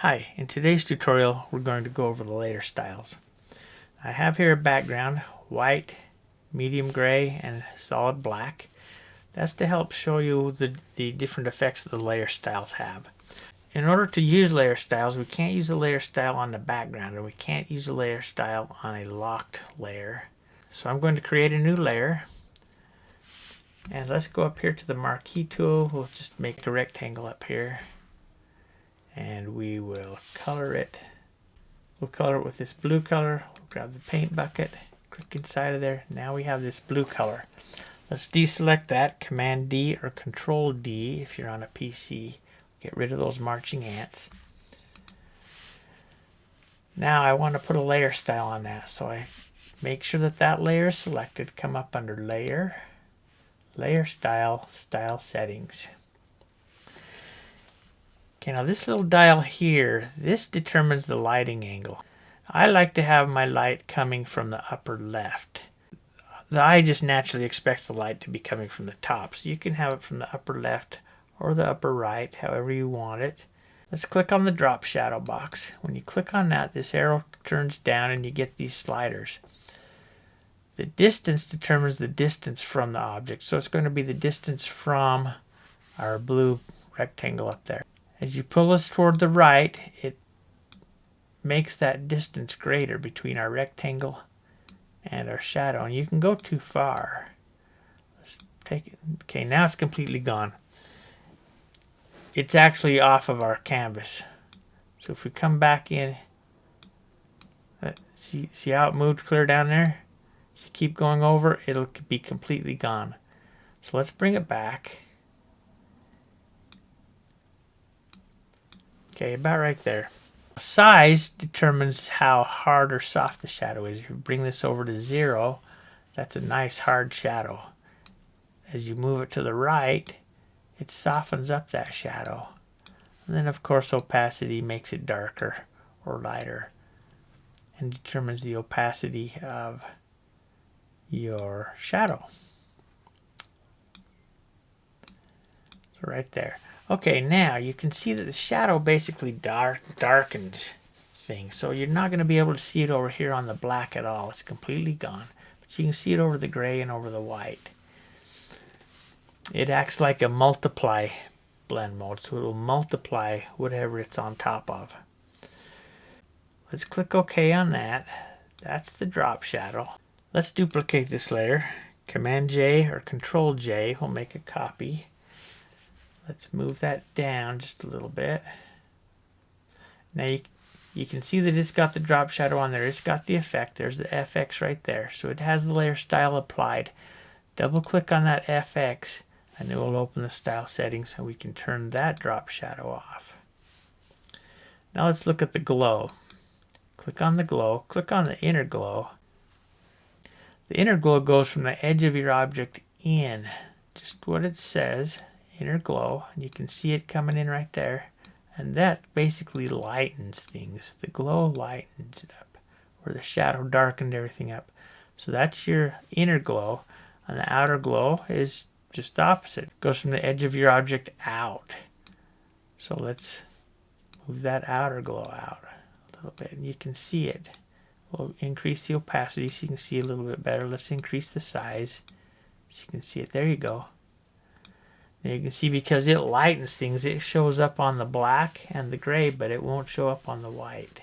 Hi, in today's tutorial we're going to go over the layer styles. I have here a background, white, medium gray, and solid black. That's to help show you the different effects that the layer styles have. In order to use layer styles, we can't use a layer style on the background, and we can't use a layer style on a locked layer. So I'm going to create a new layer. And let's go up here to the marquee tool. We'll just make a rectangle up here. And we will color it. We'll color it with this blue color. We'll grab the paint bucket, click inside of there. Now we have this blue color. Let's deselect that, Command D or Control D if you're on a PC. Get rid of those marching ants. Now I want to put a layer style on that, so I make sure that that layer is selected. Come up under Layer, Layer Style, Style Settings. Okay, now this little dial here, this determines the lighting angle. I like to have my light coming from the upper left. The eye just naturally expects the light to be coming from the top, so you can have it from the upper left or the upper right, however you want it. Let's click on the drop shadow box. When you click on that, this arrow turns down and you get these sliders. The distance determines the distance from the object, so it's going to be the distance from our blue rectangle up there. As you pull us toward the right, it makes that distance greater between our rectangle and our shadow. And you can go too far. Let's take it. Okay, now it's completely gone. It's actually off of our canvas. So if we come back in, see how it moved clear down there? If you keep going over, it'll be completely gone. So let's bring it back. Okay, about right there. Size determines how hard or soft the shadow is. If you bring this over to 0, that's a nice hard shadow. As you move it to the right, it softens up that shadow. And then of course opacity makes it darker or lighter and determines the opacity of your shadow. So right there. Okay, now you can see that the shadow basically darkens things. So you're not going to be able to see it over here on the black at all. It's completely gone. But you can see it over the gray and over the white. It acts like a multiply blend mode, so it will multiply whatever it's on top of. Let's click OK on that. That's the drop shadow. Let's duplicate this layer. Command J or Control J will make a copy. Let's move that down just a little bit. Now you can see that it's got the drop shadow on there. It's got the effect. There's the FX right there. So it has the layer style applied. Double click on that FX and it will open the style settings and we can turn that drop shadow off. Now let's look at the glow. Click on the glow. Click on the inner glow. The inner glow goes from the edge of your object in. Just what it says. Inner glow, and you can see it coming in right there, and that basically lightens things. The glow lightens it up, where the shadow darkened everything up. So that's your inner glow, and the outer glow is just the opposite. It goes from the edge of your object out. So let's move that outer glow out a little bit, and you can see it. We'll increase the opacity so you can see a little bit better. Let's increase the size so you can see it. There you go. And you can see because it lightens things, it shows up on the black and the gray, but it won't show up on the white.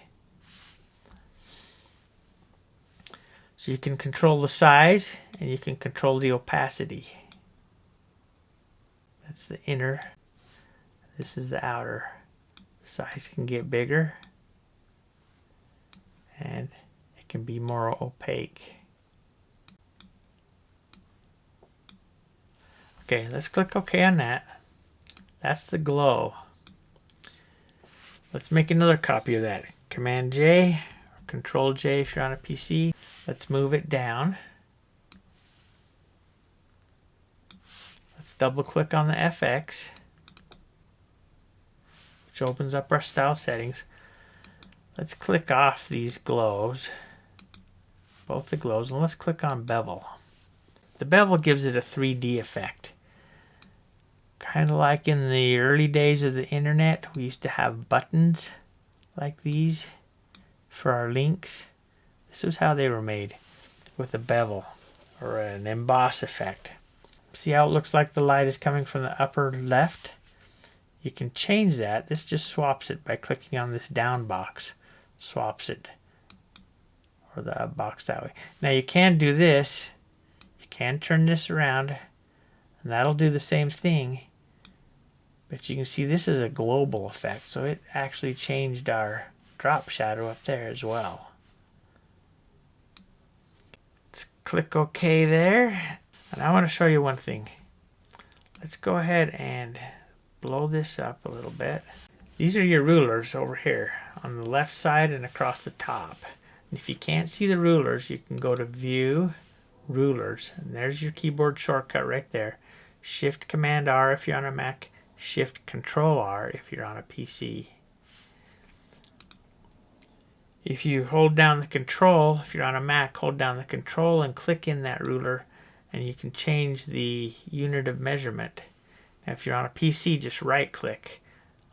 So you can control the size and you can control the opacity. That's the inner. This is the outer. The size can get bigger and it can be more opaque. Okay, let's click OK on that. That's the glow. Let's make another copy of that. Command J, or Control J if you're on a PC. Let's move it down. Let's double click on the FX, which opens up our style settings. Let's click off these glows, both the glows, and let's click on Bevel. The bevel gives it a 3D effect. Kind of like in the early days of the internet, we used to have buttons like these for our links. This was how they were made, with a bevel or an emboss effect. See how it looks like the light is coming from the upper left? You can change that. This just swaps it by clicking on this down box. Swaps it. Or the up box that way. Now you can do this. You can turn this around. And that'll do the same thing. But you can see this is a global effect. So it actually changed our drop shadow up there as well. Let's click OK there. And I want to show you one thing. Let's go ahead and blow this up a little bit. These are your rulers over here on the left side and across the top. And if you can't see the rulers, you can go to View, Rulers, and there's your keyboard shortcut right there. Shift Command R if you're on a Mac, Shift Control R if you're on a PC. If you hold down the Control, if you're on a Mac, hold down the Control and click in that ruler, and you can change the unit of measurement. Now, if you're on a PC, just right click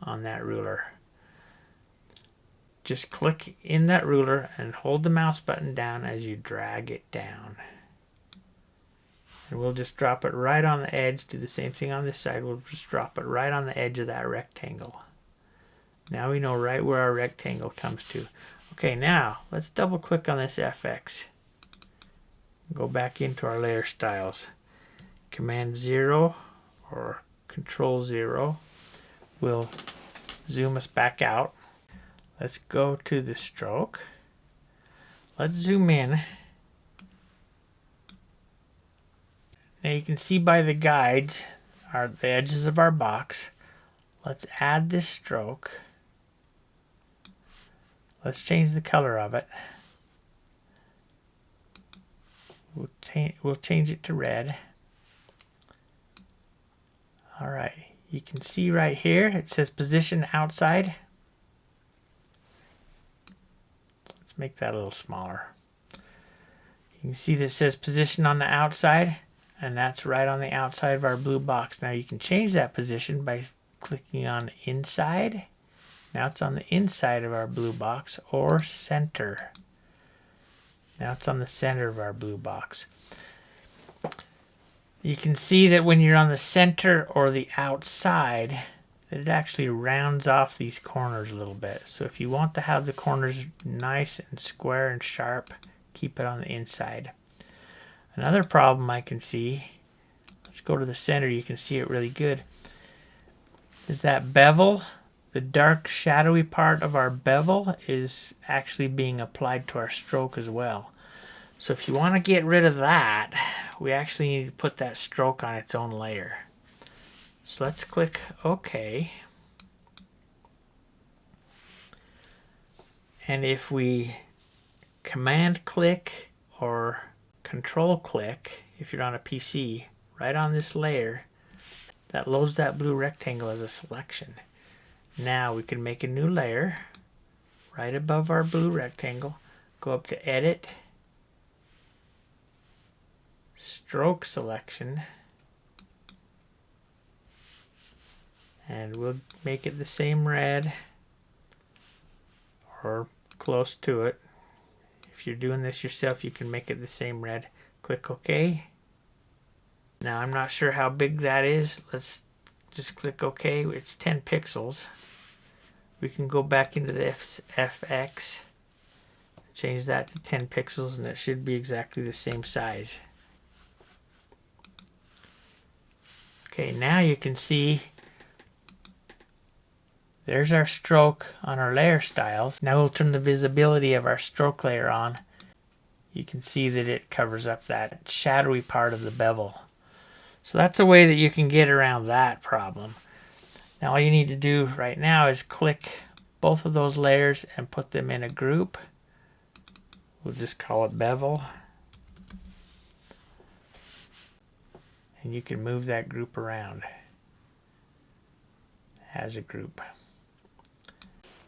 on that ruler. Just click in that ruler and hold the mouse button down as you drag it down. And we'll just drop it right on the edge. Do the same thing on this side. We'll just drop it right on the edge of that rectangle. Now we know right where our rectangle comes to. Okay, now let's double click on this FX. Go back into our layer styles. Command 0 or Control 0 will zoom us back out. Let's go to the stroke. Let's zoom in. Now you can see by the guides, the edges of our box. Let's add this stroke. Let's change the color of it. We'll change it to red. Alright, you can see right here it says position outside. Let's make that a little smaller. You can see that it says position on the outside, and that's right on the outside of our blue box. Now you can change that position by clicking on inside. Now it's on the inside of our blue box, or center. Now it's on the center of our blue box. You can see that when you're on the center or the outside, that it actually rounds off these corners a little bit. So if you want to have the corners nice and square and sharp, keep it on the inside. Another problem I can see, let's go to the center, you can see it really good, is that bevel. The dark shadowy part of our bevel is actually being applied to our stroke as well. So if you want to get rid of that, we actually need to put that stroke on its own layer. So let's click OK. And if we command click or control click, if you're on a PC, right on this layer, that loads that blue rectangle as a selection. Now we can make a new layer right above our blue rectangle. Go up to Edit, Stroke Selection, and we'll make it the same red or close to it. If you're doing this yourself, you can make it the same red. Click OK. Now I'm not sure how big that is. Let's just click OK. It's 10 pixels. We can go back into the FX, change that to 10 pixels, and it should be exactly the same size. Okay, now you can see there's our stroke on our layer styles. Now we'll turn the visibility of our stroke layer on. You can see that it covers up that shadowy part of the bevel. So that's a way that you can get around that problem. Now all you need to do right now is click both of those layers and put them in a group. We'll just call it bevel. And you can move that group around as a group.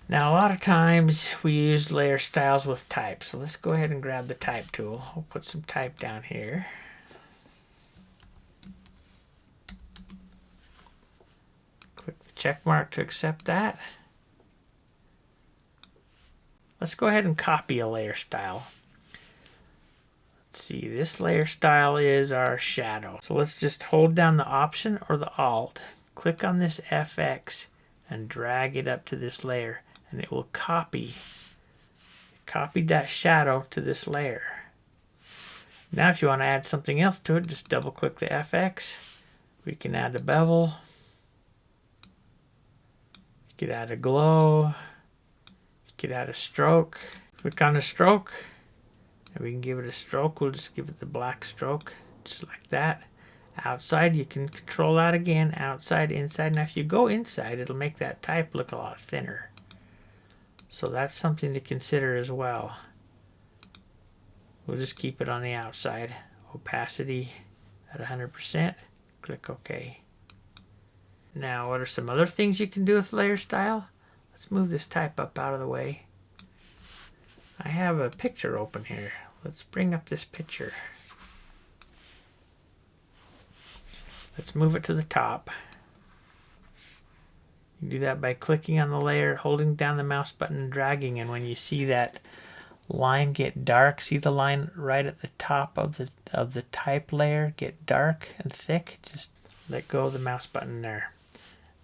Now a lot of times we use layer styles with type. So let's go ahead and grab the type tool. We'll put some type down here. Click the check mark to accept that. let's go ahead and copy a layer style. Let's see, this layer style is our shadow. So let's just hold down the Option or the Alt, click on this FX, and drag it up to this layer, and it will copy that shadow to this layer. Now if you want to add something else to it, just double click the FX. We can add a bevel. You could add a glow. You could add a stroke. Click on the stroke, and we can give it a stroke. We'll just give it the black stroke, just like that. Outside, you can control that again. Outside, inside. Now if you go inside, it'll make that type look a lot thinner. So that's something to consider as well. We'll just keep it on the outside. Opacity at 100%. Click OK. Now, what are some other things you can do with layer style? Let's move this type up out of the way. I have a picture open here. Let's bring up this picture. Let's move it to the top. You do that by clicking on the layer, holding down the mouse button and dragging, and when you see that line get dark, see the line right at the top of the type layer get dark and thick, just let go of the mouse button there.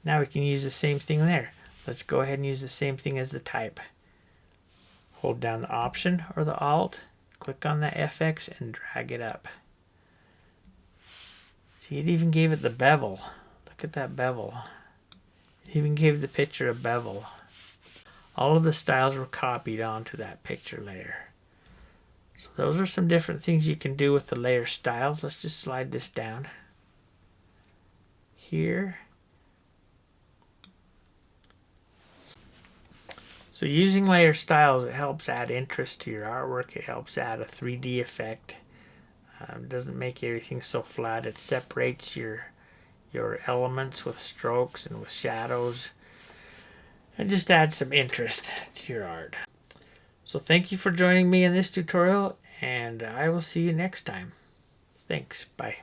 Now we can use the same thing there. Let's go ahead and use the same thing as the type. Hold down the Option or the Alt, click on the FX and drag it up. See, it even gave it the bevel. Look at that bevel. It even gave the picture a bevel. All of the styles were copied onto that picture layer. So those are some different things you can do with the layer styles. Let's just slide this down here. So using layer styles, it helps add interest to your artwork. It helps add a 3D effect. It doesn't make everything so flat. It separates your elements with strokes and with shadows. And just add some interest to your art. So thank you for joining me in this tutorial, and I will see you next time. Thanks. Bye.